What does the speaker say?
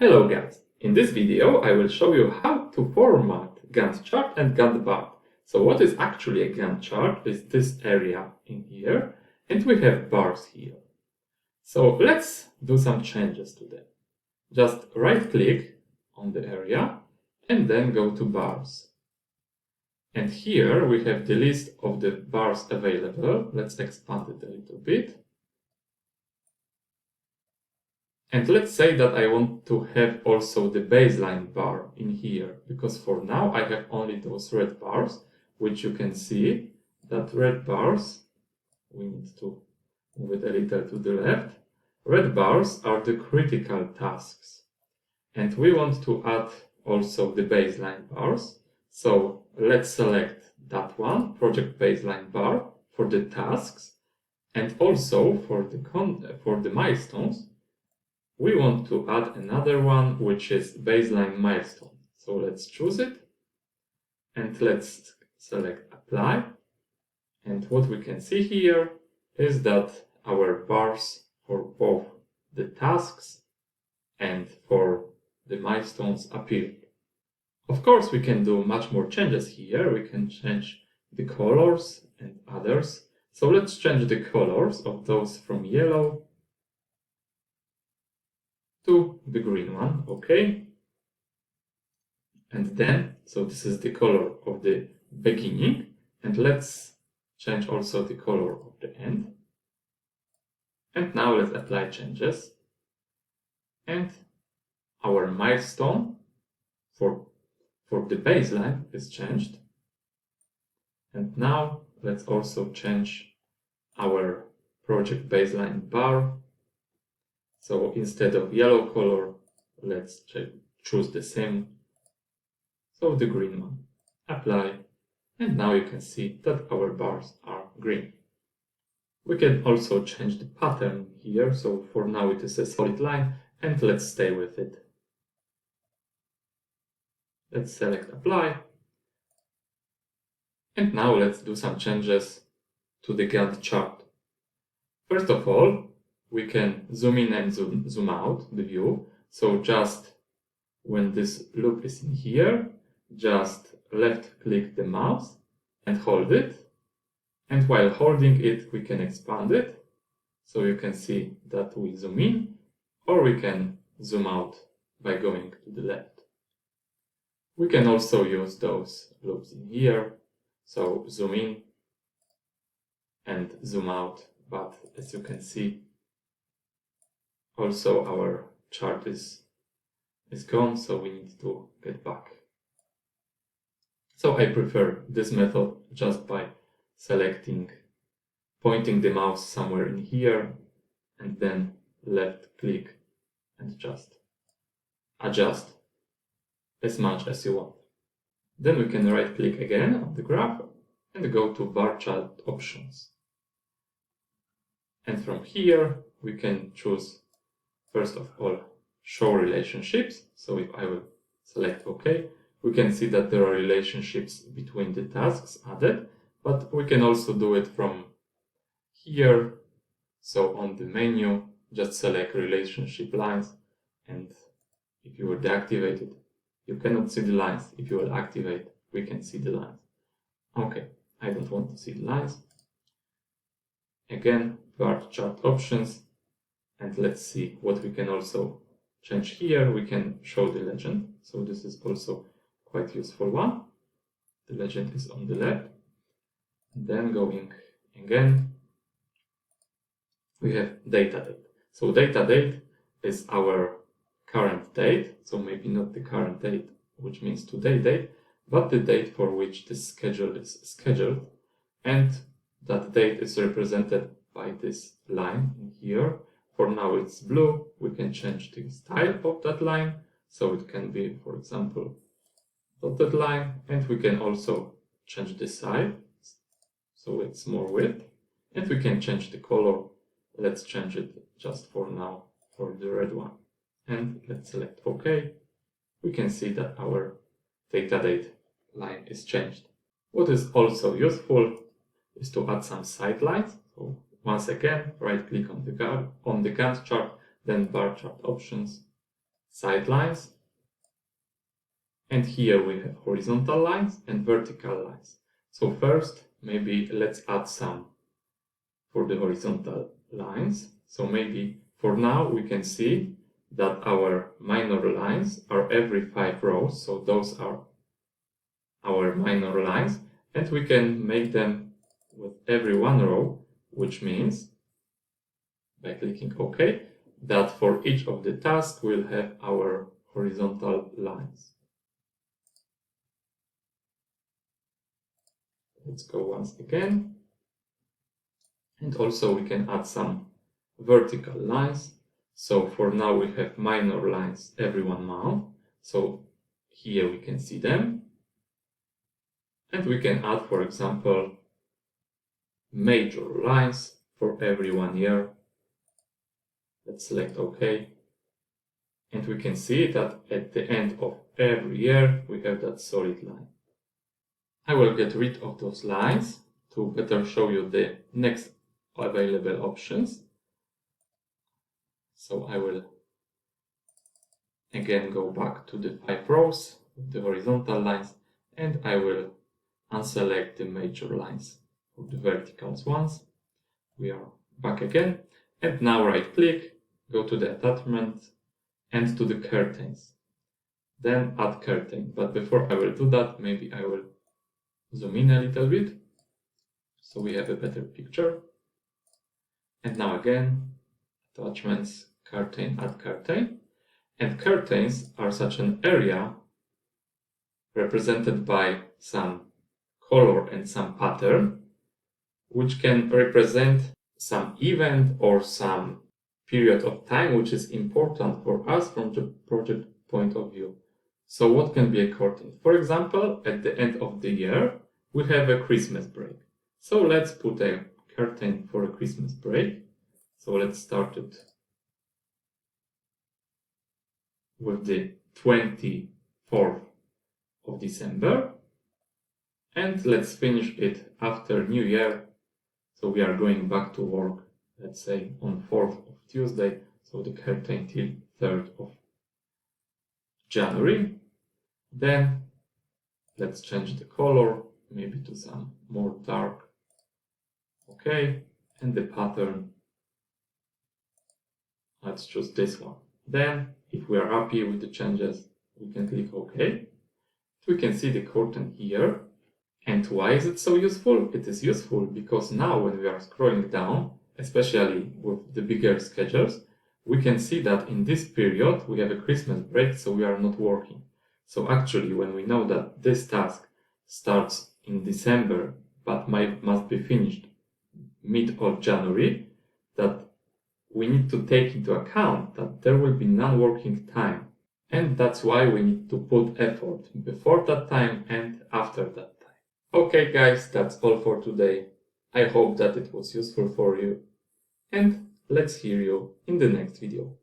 Hello guys, in this video I will show you how to format Gantt chart and Gantt bar. So what is actually a Gantt chart is this area in here, and we have bars here. So let's do some changes to them. Just right click on the area and then go to bars. And here we have the list of the bars available. Let's expand it a little bit. And let's say that I want to have also the baseline bar in here, because for now I have only those red bars, which you can see that red bars, we need to move it a little to the left. Red bars are the critical tasks. And we want to add also the baseline bars. So let's select that one, project baseline bar, for the tasks, and also for the milestones. We want to add another one, which is baseline milestone. So let's choose it and let's select apply. And what we can see here is that our bars for both the tasks and for the milestones appear. Of course, we can do much more changes here. We can change the colors and others. So let's change the colors of those from yellow to the green one, okay? And then, so this is the color of the beginning, and let's change also the color of the end. And now let's apply changes. And our milestone for the baseline is changed. And now let's also change our project baseline bar. So instead of yellow color, let's choose the same, so the green one. Apply, and now you can see that our bars are green. We can also change the pattern here, so for now it is a solid line, and let's stay with it. Let's select apply, and now let's do some changes to the Gantt chart. First of all, we can zoom in and zoom out the view. So just when this loop is in here, just left click the mouse and hold it. And while holding it, we can expand it. So you can see that we zoom in, or we can zoom out by going to the left. We can also use those loops in here. So zoom in and zoom out. But as you can see, also our chart is gone, so we need to get back. So I prefer this method just by pointing the mouse somewhere in here, and then left click and just adjust as much as you want. Then we can right click again on the graph and go to bar chart options. And from here we can choose, first of all, show relationships. So if I will select OK, we can see that there are relationships between the tasks added, but we can also do it from here. So on the menu, just select relationship lines, and if you will deactivate it, you cannot see the lines. If you will activate, we can see the lines. Okay, I don't want to see the lines. Again, bar chart options. And let's see what we can also change here. We can show the legend. So this is also quite useful one. The legend is on the left. Then going again, we have data date. So data date is our current date. So maybe not the current date, which means today date, but the date for which this schedule is scheduled. And that date is represented by this line in here. For now it's blue. We can change the style of that line. So it can be, for example, dotted line. And we can also change the size. So it's more width. And we can change the color. Let's change it just for now for the red one. And let's select OK. We can see that our data date line is changed. What is also useful is to add some sidelines. So once again, right click on the Gantt chart, then bar chart options, side lines. And here we have horizontal lines and vertical lines. So first, maybe let's add some for the horizontal lines. So maybe for now we can see that our minor lines are every 5 rows. So those are our minor lines, and we can make them with every 1 row, which means by clicking OK, that for each of the tasks we'll have our horizontal lines. Let's go once again. And also we can add some vertical lines. So for now we have minor lines every 1 month. So here we can see them. And we can add, for example, major lines for every 1 year. Let's select OK. And we can see that at the end of every year we have that solid line. I will get rid of those lines to better show you the next available options. So I will again go back to the 5 rows with the horizontal lines, and I will unselect the major lines for the vertical ones. We are back again, and now right click, go to the attachment and to the curtains. Then add curtain. But before I will do that, maybe I will zoom in a little bit so we have a better picture. And now again, attachments, curtain, add curtain. And curtains are such an area represented by some color and some pattern, which can represent some event or some period of time which is important for us from the project point of view. So what can be a curtain? For example, at the end of the year, we have a Christmas break. So let's put a curtain for a Christmas break. So let's start it with the 24th of December. And let's finish it after New Year. So we are going back to work, let's say on 4th of Tuesday. So the curtain till 3rd of January. Then let's change the color, maybe to some more dark. Okay. And the pattern, let's choose this one. Then if we are happy with the changes, we can click OK. We can see the curtain here. And why is it so useful? It is useful because now when we are scrolling down, especially with the bigger schedules, we can see that in this period we have a Christmas break, so we are not working. So actually, when we know that this task starts in December but must be finished mid of January, that we need to take into account that there will be non-working time. And that's why we need to put effort before that time and after that time. Okay guys, that's all for today. I hope that it was useful for you. And let's hear you in the next video.